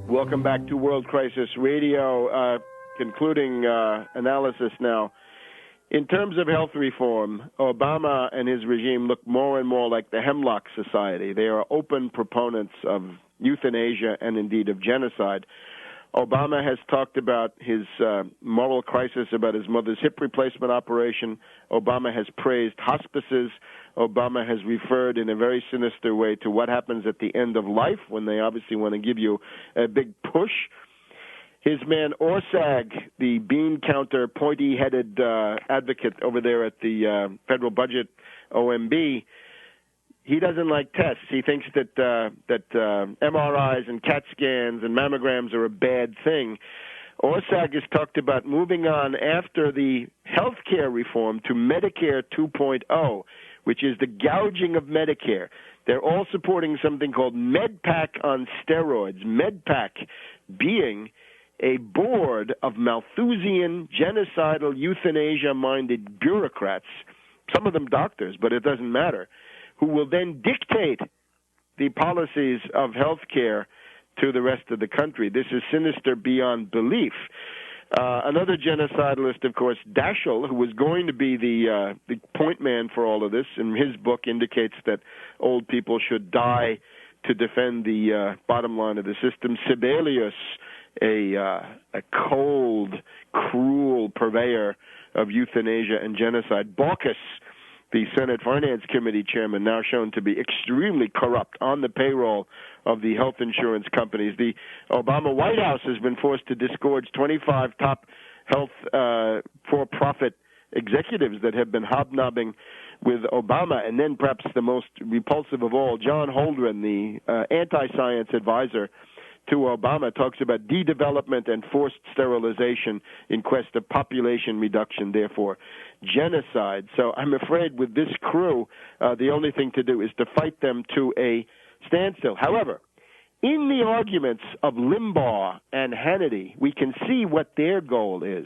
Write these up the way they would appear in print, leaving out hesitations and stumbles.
Welcome back to World Crisis Radio. Concluding analysis now. In terms of health reform, Obama and his regime look more and more like the Hemlock Society. They are open proponents of euthanasia and indeed of genocide. Obama has talked about his moral crisis about his mother's hip replacement operation. Obama has praised hospices. Obama has referred in a very sinister way to what happens at the end of life when they obviously want to give you a big push. His man Orsag, the bean counter, pointy-headed advocate over there at the federal budget, OMB, he doesn't like tests. He thinks that MRIs and CAT scans and mammograms are a bad thing. Orsag has talked about moving on after the health care reform to Medicare 2.0, which is the gouging of Medicare. They're all supporting something called MedPAC on steroids, MedPAC being a board of Malthusian, genocidal, euthanasia-minded bureaucrats, some of them doctors, but it doesn't matter, who will then dictate the policies of health care to the rest of the country. This is sinister beyond belief. Another genocidalist, of course, Daschle, who was going to be the point man for all of this, in his book indicates that old people should die to defend the bottom line of the system. Sibelius, a cold, cruel purveyor of euthanasia and genocide. Baucus, the Senate Finance Committee chairman, now shown to be extremely corrupt on the payroll of the health insurance companies. The Obama White House has been forced to disgorge 25 top health for-profit executives that have been hobnobbing with Obama. And then perhaps the most repulsive of all, John Holdren, the anti-science advisor to Obama, talks about de-development and forced sterilization in quest of population reduction, therefore genocide. So I'm afraid with this crew, the only thing to do is to fight them to a standstill. However, in the arguments of Limbaugh and Hannity, we can see what their goal is.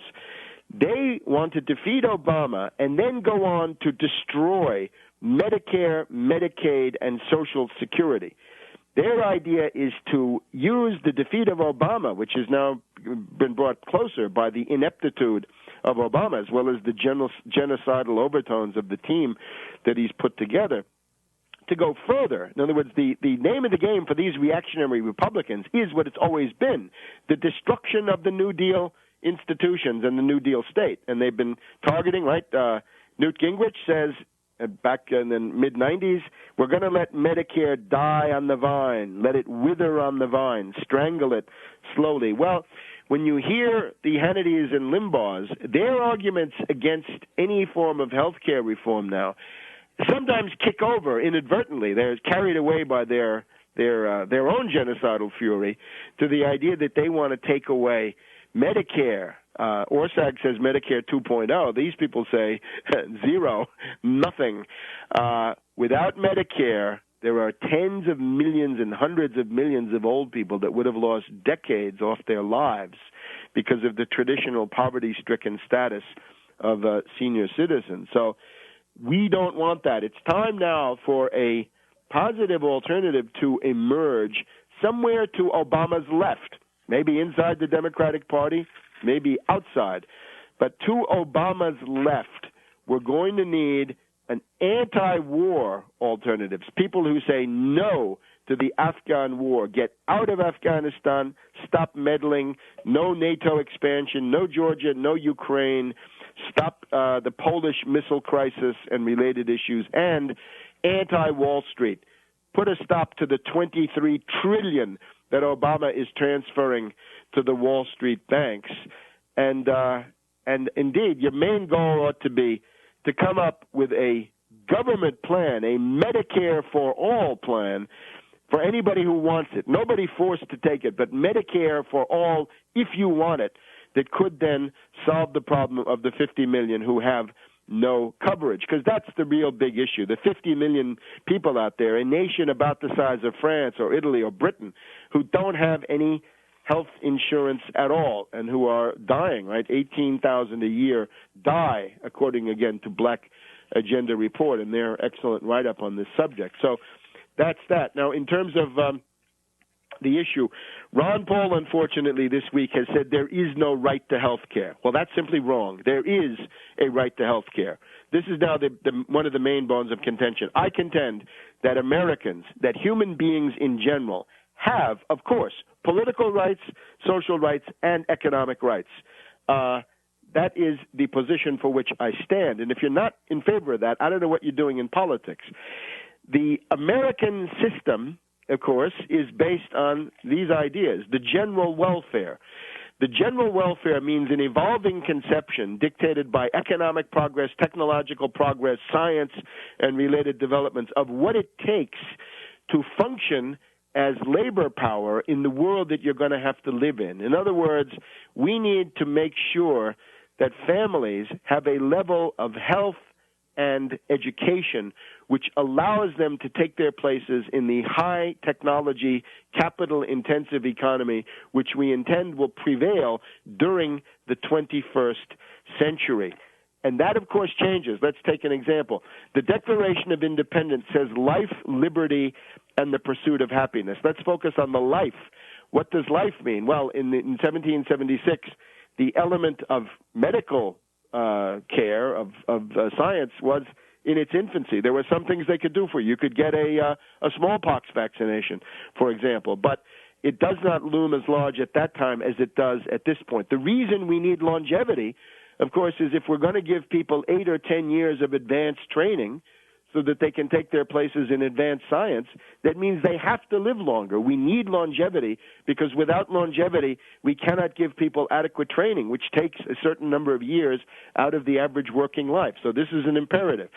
They want to defeat Obama and then go on to destroy Medicare, Medicaid, and Social Security. Their idea is to use the defeat of Obama, which has now been brought closer by the ineptitude of Obama, as well as the genocidal overtones of the team that he's put together, to go further. In other words, the name of the game for these reactionary Republicans is what it's always been, the destruction of the New Deal institutions and the New Deal state. And they've been targeting, right? Newt Gingrich says back in the mid-'90s, we're going to let Medicare die on the vine, let it wither on the vine, strangle it slowly. Well, when you hear the Hannitys and Limbaughs, their arguments against any form of health care reform now sometimes kick over inadvertently. They're carried away by their own genocidal fury to the idea that they want to take away Medicare. Orsag says Medicare 2.0. These people say zero, nothing. Without Medicare, there are tens of millions and hundreds of millions of old people that would have lost decades off their lives because of the traditional poverty-stricken status of senior citizens. So we don't want that. It's time now for a positive alternative to emerge somewhere to Obama's left, maybe inside the Democratic Party, maybe outside. But to Obama's left, we're going to need an anti-war alternatives, people who say no to the Afghan war, get out of Afghanistan, stop meddling, no NATO expansion, no Georgia, no Ukraine, stop the Polish missile crisis and related issues, and anti-Wall Street. Put a stop to the $23 trillion that Obama is transferring to the Wall Street banks. And indeed, your main goal ought to be to come up with a government plan, a Medicare for all plan for anybody who wants it. Nobody forced to take it, but Medicare for all if you want it, that could then solve the problem of the 50 million who have no coverage, because that's the real big issue. The 50 million people out there, a nation about the size of France or Italy or Britain, who don't have any health insurance at all and who are dying, right? 18,000 a year die, according, again, to Black Agenda Report and their excellent write-up on this subject. So that's that. Now, in terms of the issue. Ron Paul, unfortunately, this week has said there is no right to health care. Well, that's simply wrong. There is a right to health care. This is now one of the main bones of contention. I contend that Americans, that human beings in general, have, of course, political rights, social rights, and economic rights. That is the position for which I stand. And if you're not in favor of that, I don't know what you're doing in politics. The American system, of course, is based on these ideas, the general welfare. The general welfare means an evolving conception dictated by economic progress, technological progress, science, and related developments of what it takes to function as labor power in the world that you're going to have to live in. In other words, we need to make sure that families have a level of health and education which allows them to take their places in the high technology, capital-intensive economy which we intend will prevail during the 21st century. And that, of course, changes. Let's take an example. The Declaration of Independence says life, liberty, and the pursuit of happiness. Let's focus on the life. What does life mean? Well, in 1776, the element of medical care, of science, was in its infancy. There were some things they could do for you. You could get a smallpox vaccination, for example. But it does not loom as large at that time as it does at this point. The reason we need longevity, of course, is if we're going to give people 8 or 10 years of advanced training so that they can take their places in advanced science, that means they have to live longer. We need longevity because without longevity, we cannot give people adequate training, which takes a certain number of years out of the average working life. So this is an imperative.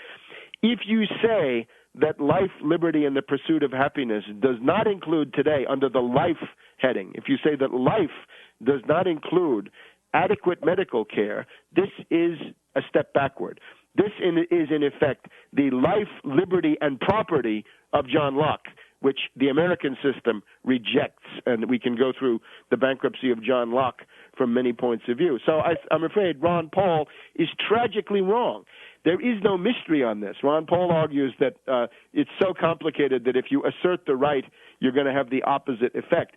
If you say that life, liberty, and the pursuit of happiness does not include today under the life heading, if you say that life does not include adequate medical care, this is a step backward. This is, in effect, the life, liberty, and property of John Locke, which the American system rejects. And we can go through the bankruptcy of John Locke from many points of view. So I'm afraid Ron Paul is tragically wrong. There is no mystery on this. Ron Paul argues that it's so complicated that if you assert the right, you're going to have the opposite effect.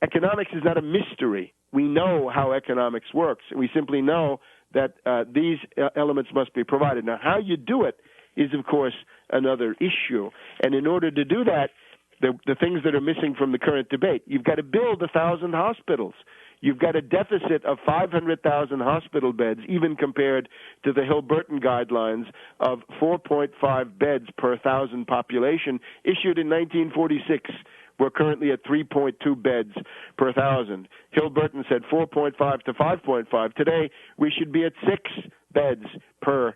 Economics is not a mystery. We know how economics works. We simply know that these elements must be provided. Now, how you do it is, of course, another issue. And in order to do that, the things that are missing from the current debate, you've got to build 1,000 hospitals. You've got a deficit of 500,000 hospital beds, even compared to the Hill-Burton guidelines of 4.5 beds per 1,000 population issued in 1946. We're currently at 3.2 beds per 1,000. Hill-Burton said 4.5 to 5.5. Today, we should be at 6 beds per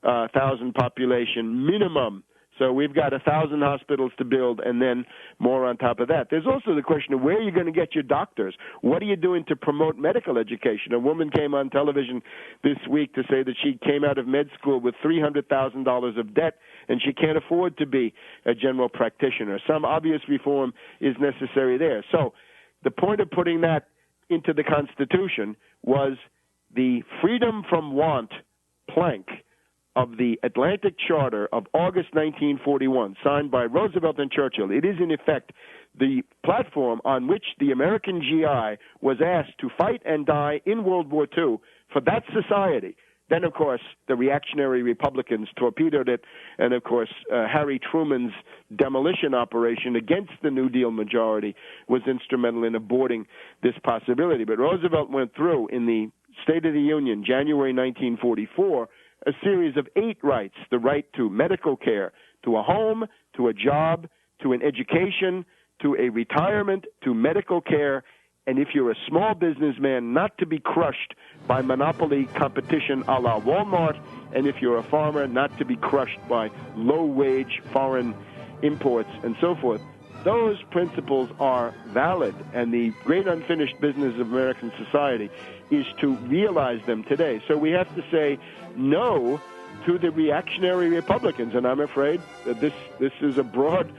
1,000 population minimum. So we've got 1,000 hospitals to build and then more on top of that. There's also the question of where are you going to get your doctors? What are you doing to promote medical education? A woman came on television this week to say that she came out of med school with $300,000 of debt and she can't afford to be a general practitioner. Some obvious reform is necessary there. So the point of putting that into the Constitution was the freedom from want plank of the Atlantic Charter of August 1941, signed by Roosevelt and Churchill. It is, in effect, the platform on which the American GI was asked to fight and die in World War II for that society. Then, of course, the reactionary Republicans torpedoed it, and, of course, Harry Truman's demolition operation against the New Deal majority was instrumental in aborting this possibility. But Roosevelt went through in the State of the Union, January 1944, a series of 8 rights: the right to medical care, to a home, to a job, to an education, to a retirement, to medical care, and if you're a small businessman, not to be crushed by monopoly competition a la Walmart, and if you're a farmer, not to be crushed by low-wage foreign imports and so forth. Those principles are valid, and the great unfinished business of American society is to realize them today. So we have to say no to the reactionary Republicans, and I'm afraid that this is a broad